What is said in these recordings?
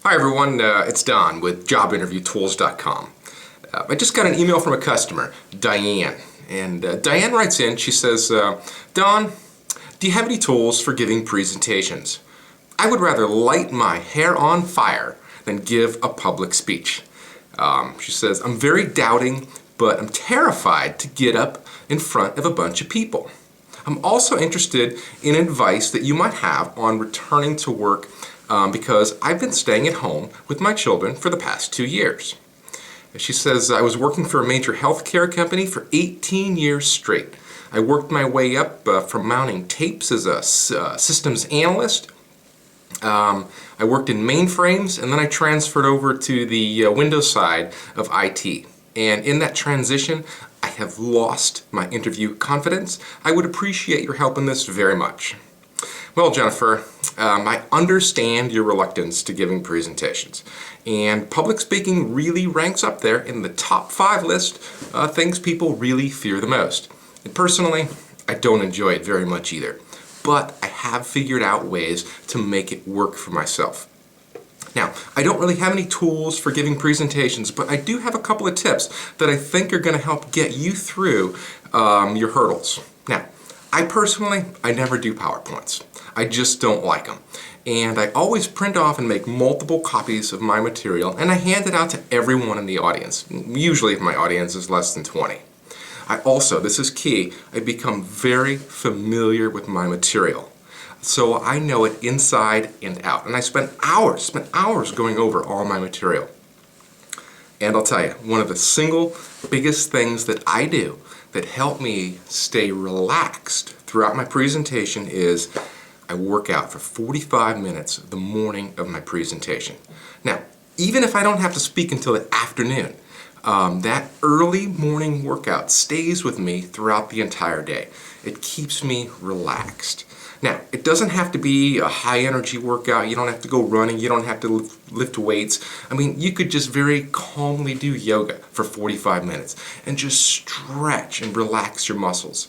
Hi everyone, it's Don with JobInterviewTools.com. I just got an email from a customer, Diane, and Diane writes in, she says, Don, do you have any tools for giving presentations? I would rather light my hair on fire than give a public speech. She says, I'm very doubting, but I'm terrified to get up in front of a bunch of people. I'm also interested in advice that you might have on returning to work because I've been staying at home with my children for the past 2 years. She says, I was working for a major healthcare company for 18 years straight. I worked my way up from mounting tapes as a systems analyst. I worked in mainframes, and then I transferred over to the Windows side of IT. And in that transition, I have lost my interview confidence. I would appreciate your help in this very much. Well, Jennifer, I understand your reluctance to giving presentations, and public speaking really ranks up there in the top 5 list of things people really fear the most. And personally, I don't enjoy it very much either, but I have figured out ways to make it work for myself. Now, I don't really have any tools for giving presentations, but I do have a couple of tips that I think are going to help get you through your hurdles. Now, I never do PowerPoints. I just don't like them. And I always print off and make multiple copies of my material, and I hand it out to everyone in the audience, usually if my audience is less than 20. I also, this is key, I become very familiar with my material. So I know it inside and out. And I spent hours going over all my material. And I'll tell you, one of the single biggest things that I do that help me stay relaxed throughout my presentation is I work out for 45 minutes the morning of my presentation. Now, even if I don't have to speak until the afternoon, that early morning workout stays with me throughout the entire day. It keeps me relaxed. Now, it doesn't have to be a high energy workout. You don't have to go running. You don't have to lift weights. I mean, you could just very calmly do yoga for 45 minutes and just stretch and relax your muscles.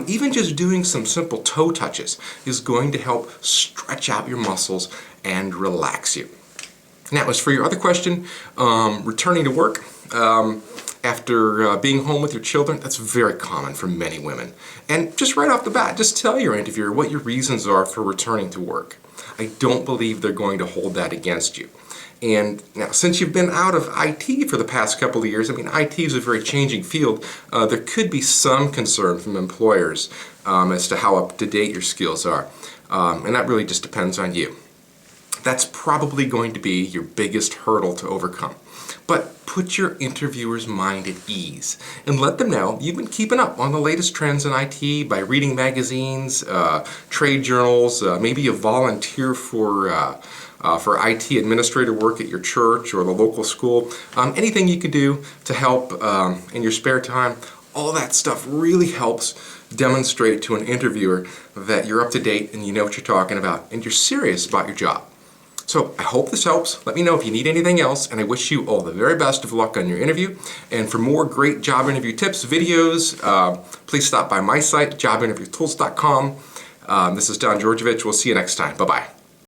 Even just doing some simple toe touches is going to help stretch out your muscles and relax you. Now, as for your other question, returning to work, after being home with your children, that's very common for many women. And just right off the bat, just tell your interviewer what your reasons are for returning to work. I don't believe they're going to hold that against you. And now, since you've been out of IT for the past couple of years, I mean, IT is a very changing field, there could be some concern from employers as to how up-to-date your skills are. And that really just depends on you. That's probably going to be your biggest hurdle to overcome. But put your interviewer's mind at ease and let them know you've been keeping up on the latest trends in IT by reading magazines, trade journals, maybe you volunteer for IT administrator work at your church or the local school. Anything you could do to help in your spare time, all that stuff really helps demonstrate to an interviewer that you're up to date and you know what you're talking about and you're serious about your job. So I hope this helps. Let me know if you need anything else, and I wish you all the very best of luck on your interview. And for more great job interview tips, videos, please stop by my site, JobInterviewTools.com. This is Don Georgievich. We'll see you next time. Bye-bye.